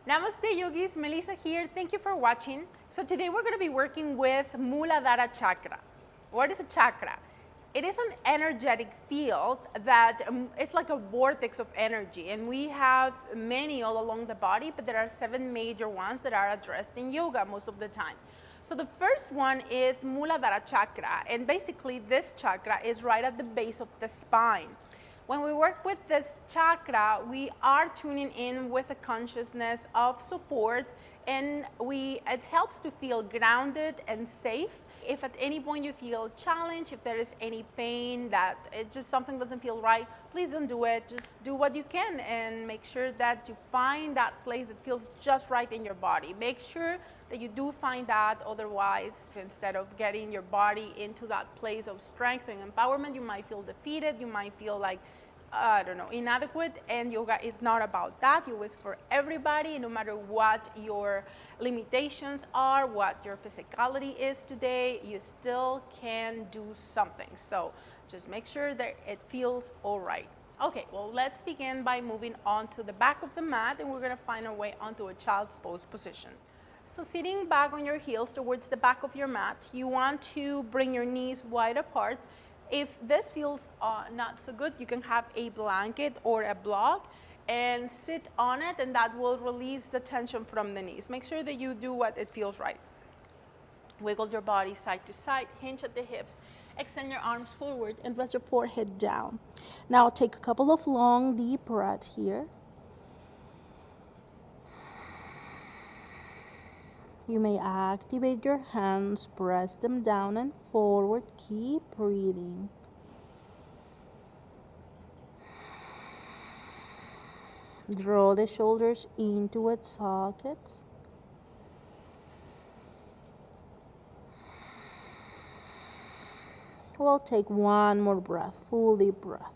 Namaste yogis, Melissa here. Thank you for watching. So today we're going to be working with Muladhara Chakra. What is a chakra? It is an energetic field that it's like a vortex of energy, and we have many all along the body, but there are 7 major ones that are addressed in yoga most of the time. So the first one is Muladhara Chakra, and basically this chakra is right at the base of the spine. When we work with this chakra, we are tuning in with a consciousness of support, and it helps to feel grounded and safe. If at any point you feel challenged, if there is any pain, that something doesn't feel right, please don't do it. Just do what you can and make sure that you find that place that feels just right in your body. Make sure that you do find that. Otherwise, instead of getting your body into that place of strength and empowerment, you might feel defeated. You might feel like, inadequate, and yoga is not about that. Yoga is for everybody, no matter what your limitations are, what your physicality is today, you still can do something. So just make sure that it feels all right. Okay, well, let's begin by moving on to the back of the mat, and we're gonna find our way onto a child's pose position. So sitting back on your heels towards the back of your mat, you want to bring your knees wide apart. If this feels not so good, you can have a blanket or a block and sit on it, and that will release the tension from the knees. Make sure that you do what it feels right. Wiggle your body side to side, hinge at the hips, extend your arms forward, and rest your forehead down. Now take a couple of long, deep breaths here. You may activate your hands, press them down and forward. Keep breathing. Draw the shoulders into its sockets. We'll take one more breath, full deep breath.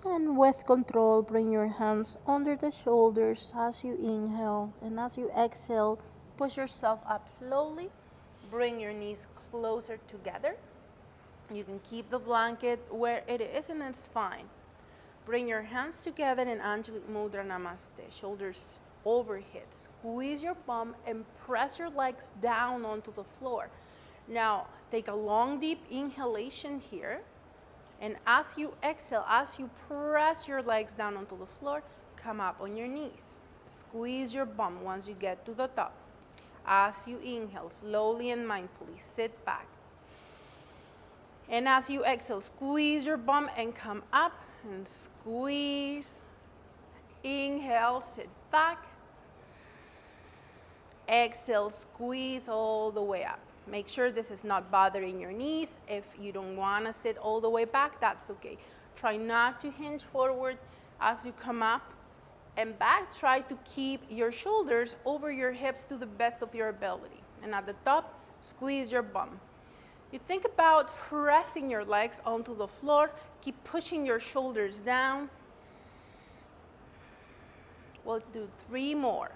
And with control, bring your hands under the shoulders as you inhale, and as you exhale, push yourself up slowly. Bring your knees closer together. You can keep the blanket where it is, and it's fine. Bring your hands together in Anjali Mudra Namaste, shoulders overhead. Squeeze your bum and press your legs down onto the floor. Now, take a long, deep inhalation here. And as you exhale, as you press your legs down onto the floor, come up on your knees. Squeeze your bum once you get to the top. As you inhale, slowly and mindfully, sit back. And as you exhale, squeeze your bum and come up and squeeze. Inhale, sit back. Exhale, squeeze all the way up. Make sure this is not bothering your knees. If you don't want to sit all the way back, that's okay. Try not to hinge forward as you come up and back. Try to keep your shoulders over your hips to the best of your ability. And at the top, squeeze your bum. You think about pressing your legs onto the floor. Keep pushing your shoulders down. We'll do 3 more.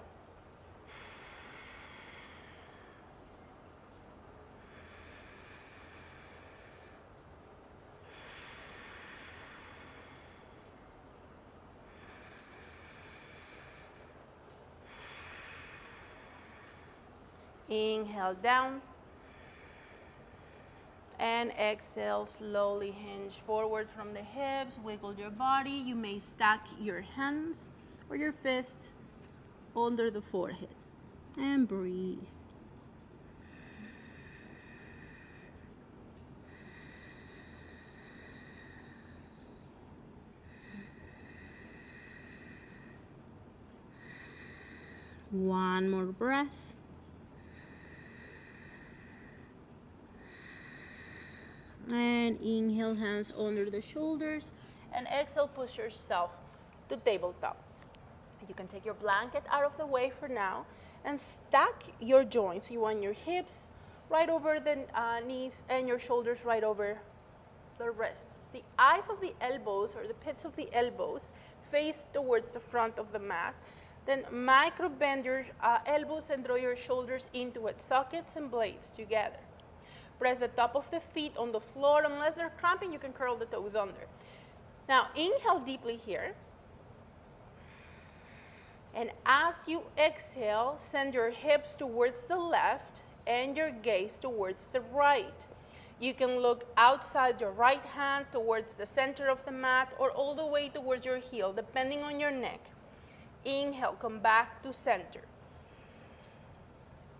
Inhale down, and exhale, slowly hinge forward from the hips, wiggle your body. You may stack your hands or your fists under the forehead, and breathe. One more breath. And inhale, hands under the shoulders, and exhale, push yourself to tabletop. You can take your blanket out of the way for now and stack your joints. You want your hips right over the knees and your shoulders right over the wrists. The eyes of the elbows, or the pits of the elbows, face towards the front of the mat. Then micro bend your elbows and draw your shoulders into it, sockets and blades together. Press the top of the feet on the floor. Unless they're cramping, you can curl the toes under. Now, inhale deeply here. And as you exhale, send your hips towards the left and your gaze towards the right. You can look outside your right hand towards the center of the mat or all the way towards your heel, depending on your neck. Inhale, come back to center.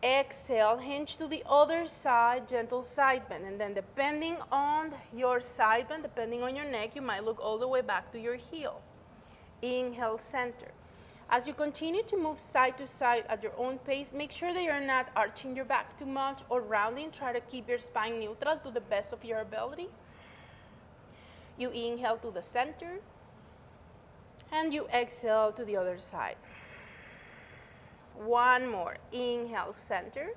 Exhale, hinge to the other side, gentle side bend. And then depending on your side bend, depending on your neck, you might look all the way back to your heel. Inhale, center. As you continue to move side to side at your own pace, make sure that you're not arching your back too much or rounding. Try to keep your spine neutral to the best of your ability. You inhale to the center, and you exhale to the other side. One more. Inhale, center.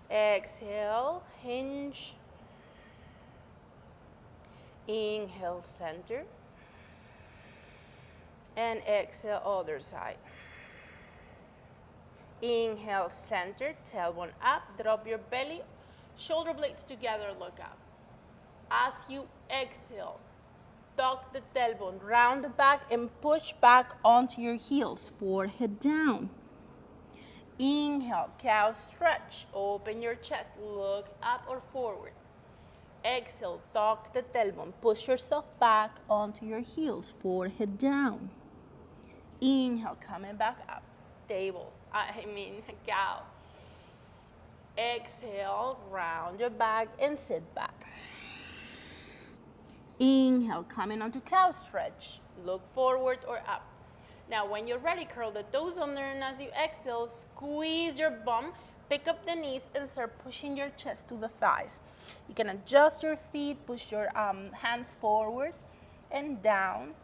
Exhale, hinge. Inhale, center. And exhale, other side. Inhale, center, tailbone up, drop your belly, shoulder blades together, look up. As you exhale, tuck the tailbone, round the back and push back onto your heels, forehead down. Inhale, cow stretch, open your chest, look up or forward. Exhale, tuck the tailbone, push yourself back onto your heels, forehead down. Inhale, coming back up, cow. Exhale, round your back and sit back. Inhale, coming onto cow stretch, look forward or up. Now, when you're ready, curl the toes under, and as you exhale, squeeze your bum, pick up the knees, and start pushing your chest to the thighs. You can adjust your feet, push your hands forward and down.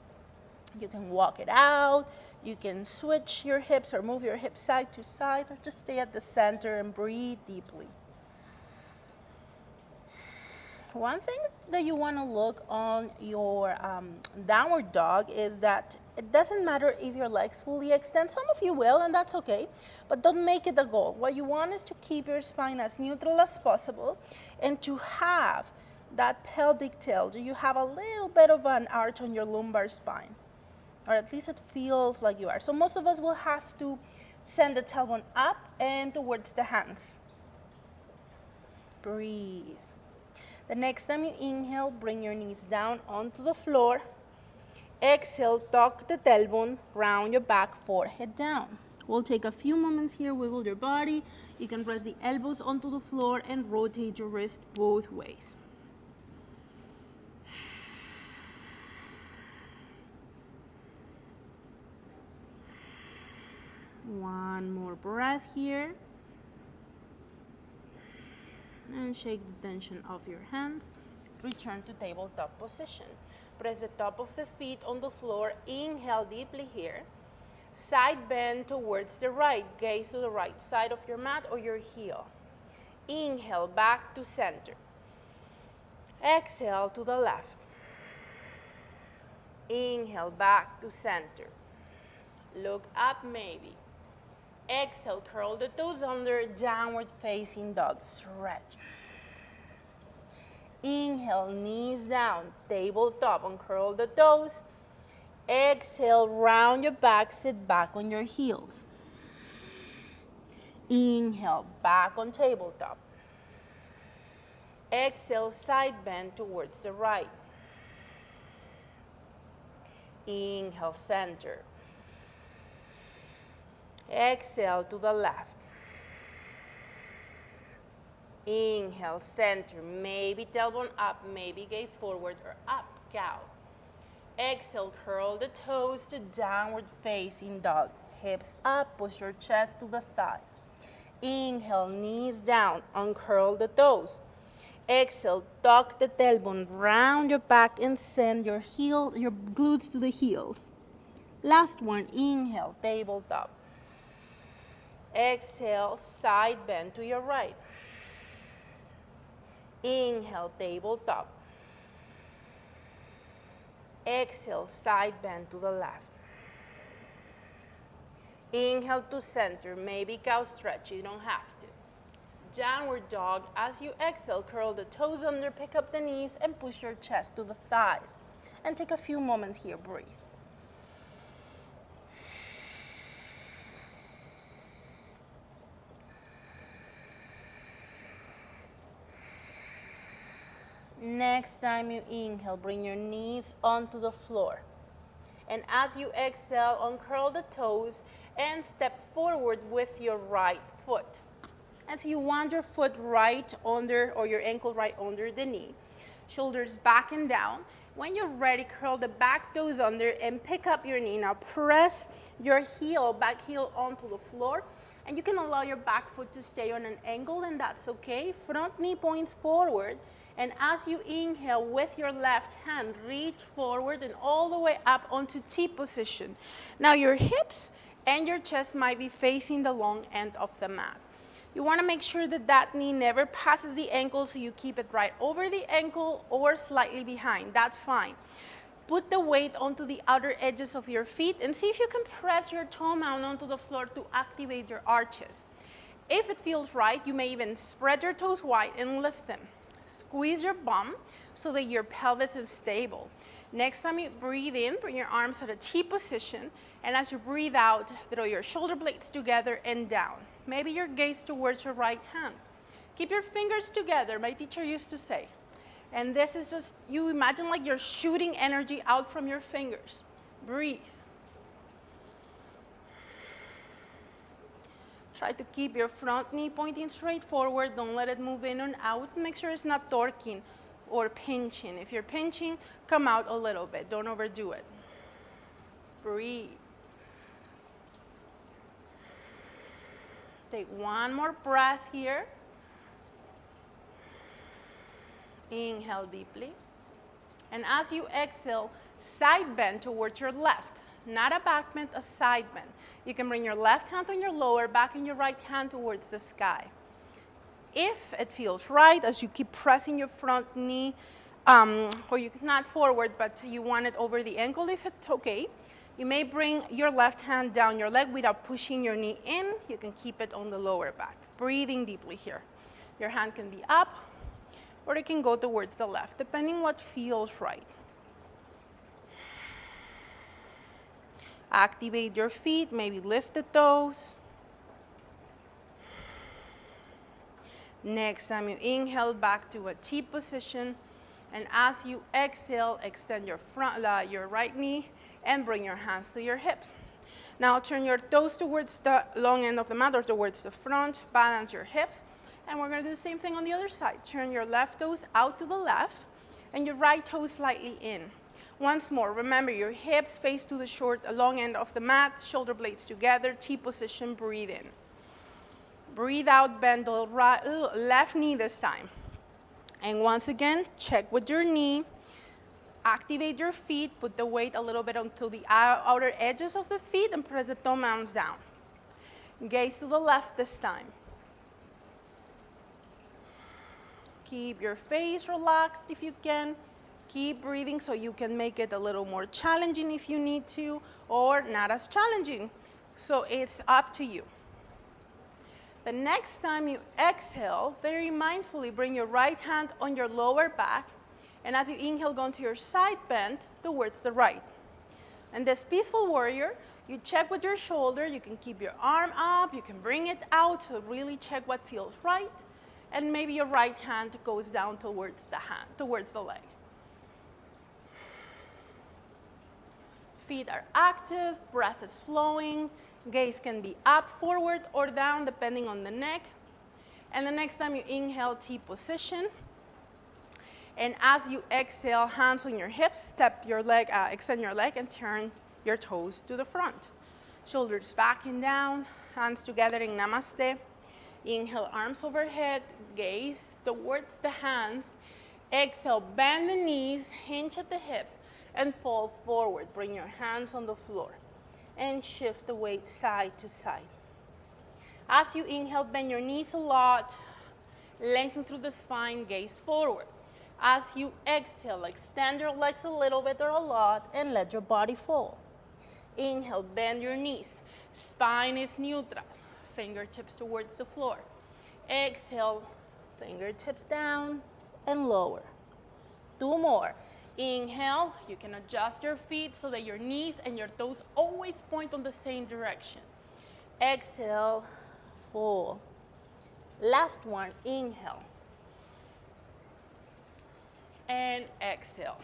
You can walk it out. You can switch your hips or move your hips side to side, or just stay at the center and breathe deeply. One thing that you want to look on your downward dog is that it doesn't matter if your legs fully extend. Some of you will, and that's okay, but don't make it the goal. What you want is to keep your spine as neutral as possible and to have that pelvic tilt. You have a little bit of an arch on your lumbar spine, or at least it feels like you are. So most of us will have to send the tailbone up and towards the hands. Breathe. The next time you inhale, bring your knees down onto the floor. Exhale, tuck the tailbone, round your back, forehead down. We'll take a few moments here, wiggle your body. You can press the elbows onto the floor and rotate your wrist both ways. One more breath here. And shake the tension off your hands. Return to tabletop position. Press the top of the feet on the floor. Inhale deeply here. Side bend towards the right. Gaze to the right side of your mat or your heel. Inhale back to center. Exhale to the left. Inhale back to center. Look up maybe. Exhale, curl the toes under, downward facing dog, stretch. Inhale, knees down, tabletop, uncurl the toes. Exhale, round your back, sit back on your heels. Inhale, back on tabletop. Exhale, side bend towards the right. Inhale, center. Exhale to the left. Inhale, center, maybe tailbone up, maybe gaze forward or up, cow. Exhale, curl the toes to downward facing dog. Hips up, push your chest to the thighs. Inhale, knees down, uncurl the toes. Exhale, tuck the tailbone, round your back and send your glutes to the heels. Last one, inhale, tabletop. Exhale, side bend to your right. Inhale, tabletop. Exhale, side bend to the left. Inhale to center, maybe cow stretch, you don't have to. downward dog. As you exhale, curl the toes under, pick up the knees, and push your chest to the thighs. And take a few moments here, breathe. Next time you inhale, bring your knees onto the floor. And as you exhale, uncurl the toes and step forward with your right foot. As you want your foot right under, or your ankle right under the knee, shoulders back and down. When you're ready, curl the back toes under and pick up your knee. Now press your back heel onto the floor. And you can allow your back foot to stay on an angle, and that's okay. Front knee points forward. And as you inhale with your left hand, reach forward and all the way up onto T position. Now your hips and your chest might be facing the long end of the mat. You want to make sure that that knee never passes the ankle, so you keep it right over the ankle or slightly behind. That's fine. Put the weight onto the outer edges of your feet and see if you can press your toe mound onto the floor to activate your arches. If it feels right, you may even spread your toes wide and lift them. Squeeze your bum so that your pelvis is stable. Next time you breathe in, bring your arms at a T position, and as you breathe out, throw your shoulder blades together and down. Maybe your gaze towards your right hand. Keep your fingers together, my teacher used to say. And this is just, you imagine like you're shooting energy out from your fingers. Breathe. Try to keep your front knee pointing straight forward. Don't let it move in and out. Make sure it's not torquing or pinching. If you're pinching, come out a little bit. Don't overdo it. Breathe. Take one more breath here. Inhale deeply. And as you exhale, side bend towards your left. Not a back bend, a side bend. You can bring your left hand on your lower back and your right hand towards the sky. If it feels right, as you keep pressing your front knee, or you not forward, but you want it over the ankle, if it's okay, you may bring your left hand down your leg without pushing your knee in. You can keep it on the lower back. Breathing deeply here. Your hand can be up, or it can go towards the left, depending what feels right. Activate your feet, maybe lift the toes. Next time you inhale, back to a T position. And as you exhale, extend your right knee and bring your hands to your hips. Now turn your toes towards the long end of the mat or towards the front. Balance your hips. And we're going to do the same thing on the other side. Turn your left toes out to the left and your right toes slightly in. Once more, remember your hips face to the long end of the mat, shoulder blades together, T position, breathe in. Breathe out, bend the left knee this time. And once again, check with your knee. Activate your feet, put the weight a little bit onto the outer edges of the feet and press the toe mounds down. Gaze to the left this time. Keep your face relaxed if you can. Keep breathing so you can make it a little more challenging if you need to, or not as challenging. So it's up to you. The next time you exhale, very mindfully bring your right hand on your lower back, and as you inhale, go into your side bend towards the right. And this peaceful warrior, you check with your shoulder, you can keep your arm up, you can bring it out to really check what feels right, and maybe your right hand goes down towards the leg. Feet are active, breath is flowing, gaze can be up, forward, or down, depending on the neck. And the next time you inhale, T position. And as you exhale, hands on your hips, extend your leg, and turn your toes to the front. Shoulders back and down, hands together in Namaste. Inhale, arms overhead, gaze towards the hands. Exhale, bend the knees, hinge at the hips, and fall forward. Bring your hands on the floor and shift the weight side to side. As you inhale, bend your knees a lot, lengthen through the spine, gaze forward. As you exhale, extend your legs a little bit or a lot and let your body fall. Inhale, bend your knees. Spine is neutral, fingertips towards the floor. Exhale, fingertips down and lower. 2 more. Inhale, you can adjust your feet so that your knees and your toes always point on the same direction. Exhale, fold. Last one, inhale. And exhale.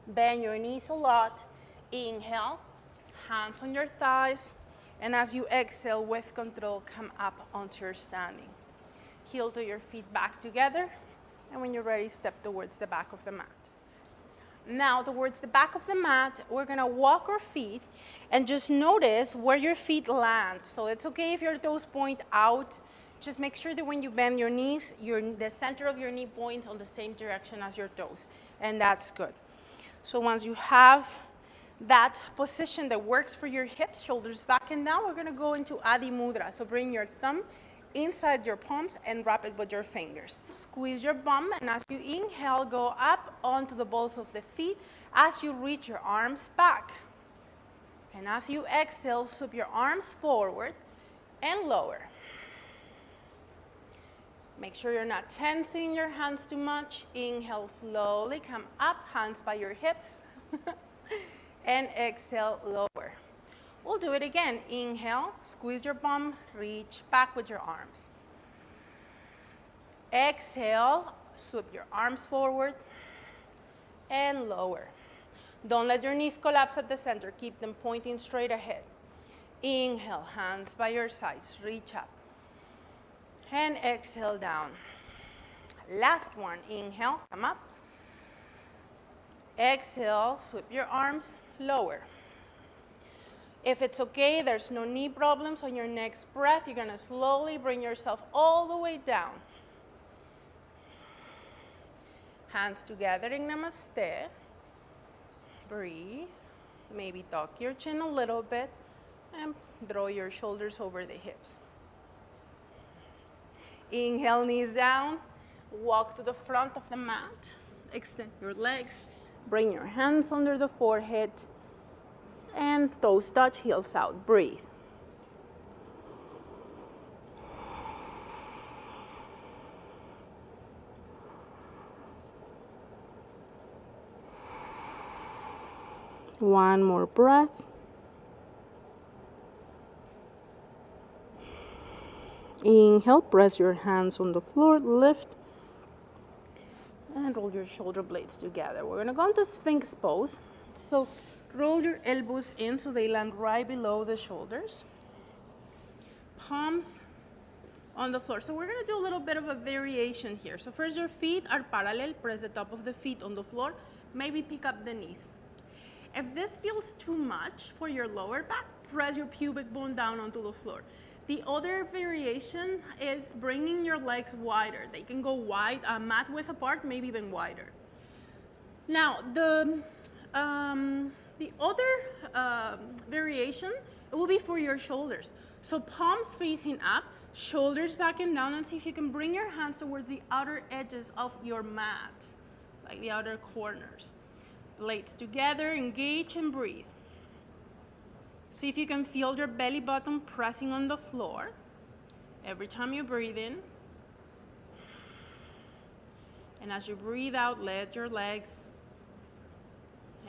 Bend your knees a lot. Inhale, hands on your thighs. And as you exhale with control, come up onto your standing. Heel to your feet back together. And when you're ready, step towards the back of the mat. Now, towards the back of the mat, we're gonna walk our feet and just notice where your feet land. So it's okay if your toes point out. Just make sure that when you bend your knees, the center of your knee points on the same direction as your toes. And that's good. So once you have that position that works for your hips, shoulders back and down, we're gonna go into Adi Mudra. So bring your thumb inside your palms and wrap it with your fingers. Squeeze your bum, and as you inhale, go up onto the balls of the feet as you reach your arms back. And as you exhale, sweep your arms forward and lower. Make sure you're not tensing your hands too much. Inhale slowly, come up, hands by your hips. And exhale, lower. We'll do it again. Inhale, squeeze your bum, reach back with your arms. Exhale, sweep your arms forward and lower. Don't let your knees collapse at the center. Keep them pointing straight ahead. Inhale, hands by your sides, reach up. And exhale down. Last one, inhale, come up. Exhale, sweep your arms, lower. If it's okay, there's no knee problems on your next breath, you're gonna slowly bring yourself all the way down. Hands together in Namaste. Breathe. Maybe tuck your chin a little bit and draw your shoulders over the hips. Inhale, knees down. Walk to the front of the mat. Extend your legs. Bring your hands under the forehead. And toes touch, heels out. Breathe. One more breath. Inhale, press your hands on the floor, lift, and roll your shoulder blades together. We're gonna go into Sphinx pose. So roll your elbows in so they land right below the shoulders. Palms on the floor. So we're gonna do a little bit of a variation here. So first your feet are parallel, press the top of the feet on the floor, maybe pick up the knees. If this feels too much for your lower back, press your pubic bone down onto the floor. The other variation is bringing your legs wider. They can go wide, mat width apart, maybe even wider. Now, the other variation, it will be for your shoulders. So palms facing up, shoulders back and down, and see if you can bring your hands towards the outer edges of your mat, like the outer corners. Blades together, engage and breathe. See if you can feel your belly button pressing on the floor every time you breathe in. And as you breathe out, let your legs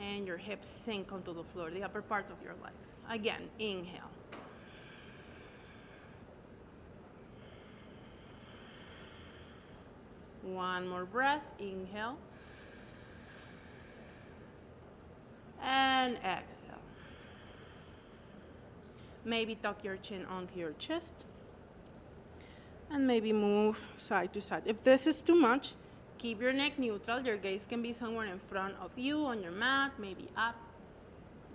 and your hips sink onto the floor, the upper part of your legs. Again, inhale. One more breath, inhale. And exhale. Maybe tuck your chin onto your chest. And maybe move side to side. If this is too much, keep your neck neutral. Your gaze can be somewhere in front of you, on your mat, maybe up.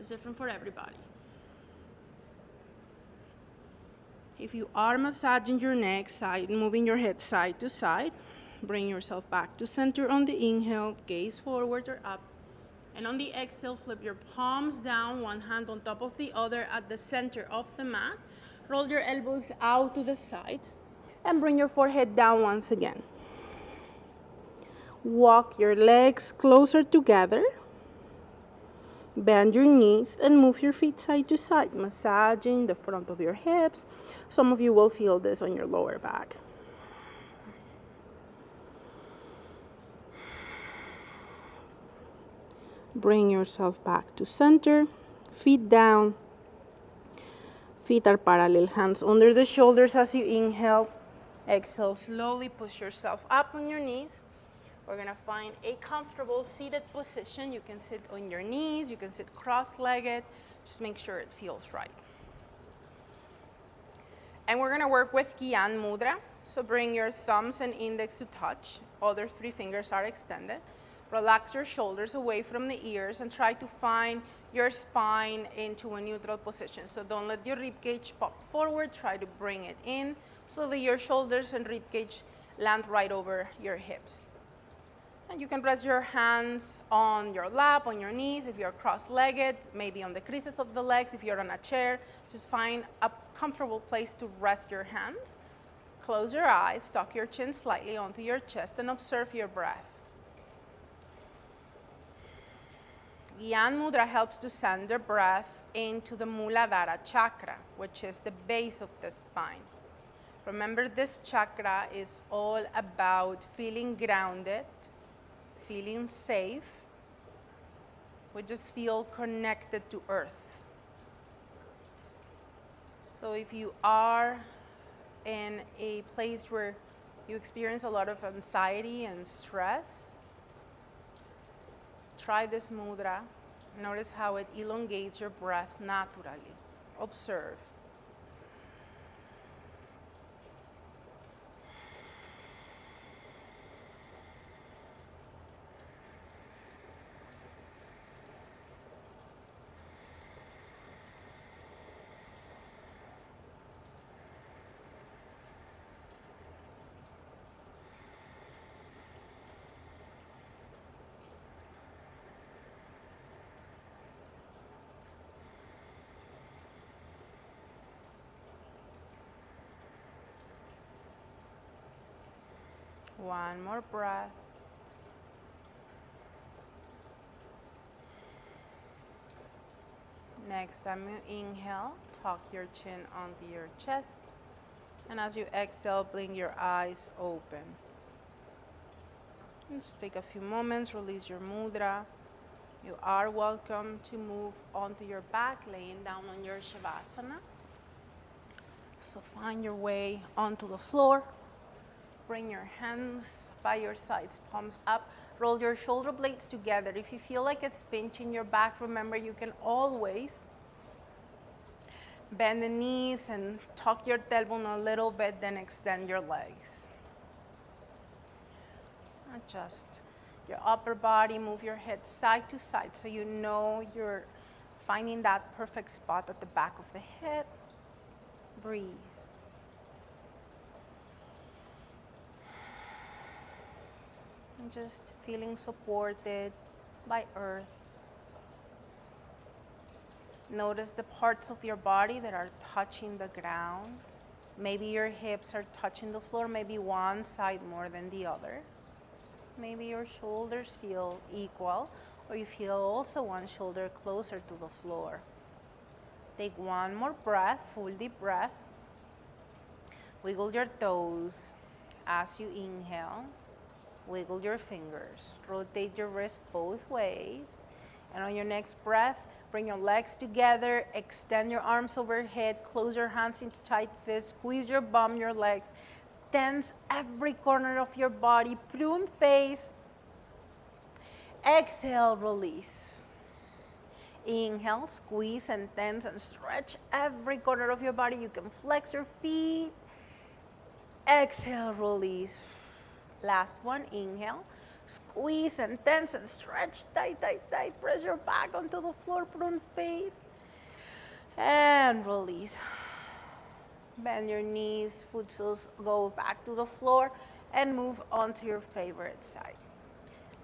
It's different for everybody. If you are massaging your neck, moving your head side to side, bring yourself back to center on the inhale, gaze forward or up. And on the exhale, flip your palms down, one hand on top of the other at the center of the mat. Roll your elbows out to the sides and bring your forehead down once again. Walk your legs closer together. Bend your knees and move your feet side to side, massaging the front of your hips. Some of you will feel this on your lower back. Bring yourself back to center, feet down. Feet are parallel, hands under the shoulders as you inhale. Exhale, slowly push yourself up on your knees. We're gonna find a comfortable seated position. You can sit on your knees, you can sit cross-legged. Just make sure it feels right. And we're gonna work with Gyan Mudra. So bring your thumbs and index to touch. Other 3 fingers are extended. Relax your shoulders away from the ears and try to find your spine into a neutral position. So don't let your rib cage pop forward. Try to bring it in so that your shoulders and rib cage land right over your hips. And you can rest your hands on your lap, on your knees. If you're cross-legged, maybe on the creases of the legs. If you're on a chair, just find a comfortable place to rest your hands. Close your eyes, tuck your chin slightly onto your chest, and observe your breath. Gyan Mudra helps to send the breath into the Muladhara chakra, which is the base of the spine. Remember, this chakra is all about feeling grounded, feeling safe. We just feel connected to earth. So if you are in a place where you experience a lot of anxiety and stress, try this mudra. Notice how it elongates your breath naturally. Observe. One more breath. Next time you inhale, tuck your chin onto your chest. And as you exhale, blink your eyes open. Just take a few moments, release your mudra. You are welcome to move onto your back, laying down on your Shavasana. So find your way onto the floor. Bring your hands by your sides, palms up. Roll your shoulder blades together. If you feel like it's pinching your back, remember you can always bend the knees and tuck your tailbone a little bit, then extend your legs. Adjust your upper body, move your head side to side so you know you're finding that perfect spot at the back of the head. Breathe. And just feeling supported by earth. Notice the parts of your body that are touching the ground. Maybe your hips are touching the floor, maybe one side more than the other. Maybe your shoulders feel equal, or you feel also one shoulder closer to the floor. Take one more breath, full deep breath. Wiggle your toes as you inhale. Wiggle your fingers. Rotate your wrist both ways. And on your next breath, bring your legs together. Extend your arms overhead. Close your hands into tight fists. Squeeze your bum, your legs. Tense every corner of your body. Prune face. Exhale, release. Inhale, squeeze and tense and stretch every corner of your body. You can flex your feet. Exhale, release. Last one, inhale. Squeeze and tense and stretch, tight, tight, tight. Press your back onto the floor, prune face. And release. Bend your knees, foot soles go back to the floor and move on to your favorite side.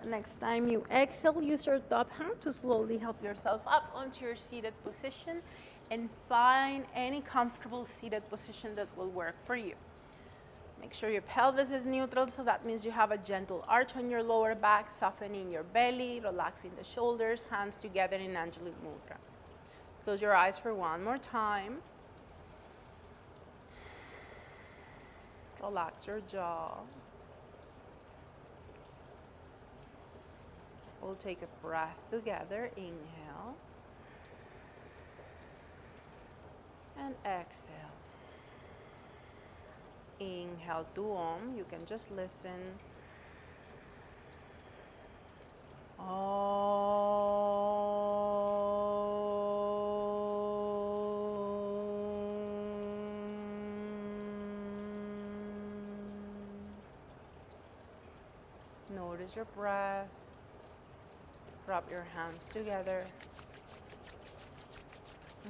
Next time you exhale, use your top hand to slowly help yourself up onto your seated position and find any comfortable seated position that will work for you. Make sure your pelvis is neutral, so that means you have a gentle arch on your lower back, softening your belly, relaxing the shoulders, hands together in Anjali Mudra. Close your eyes for one more time. Relax your jaw. We'll take a breath together. Inhale. And exhale. Inhale to Om. You can just listen. Notice your breath. Rub your hands together.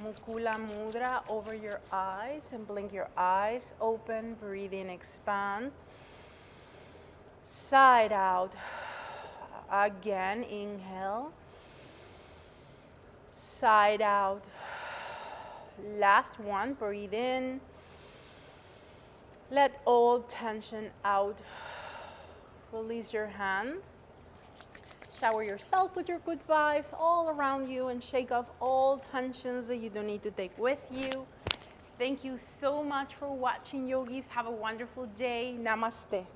Mukula Mudra over your eyes and blink your eyes open. Breathe in, expand. Side out. Again, inhale. Side out. Last one, breathe in. Let all tension out. Release your hands. Shower yourself with your good vibes all around you and shake off all tensions that you don't need to take with you. Thank you so much for watching, yogis. Have a wonderful day. Namaste.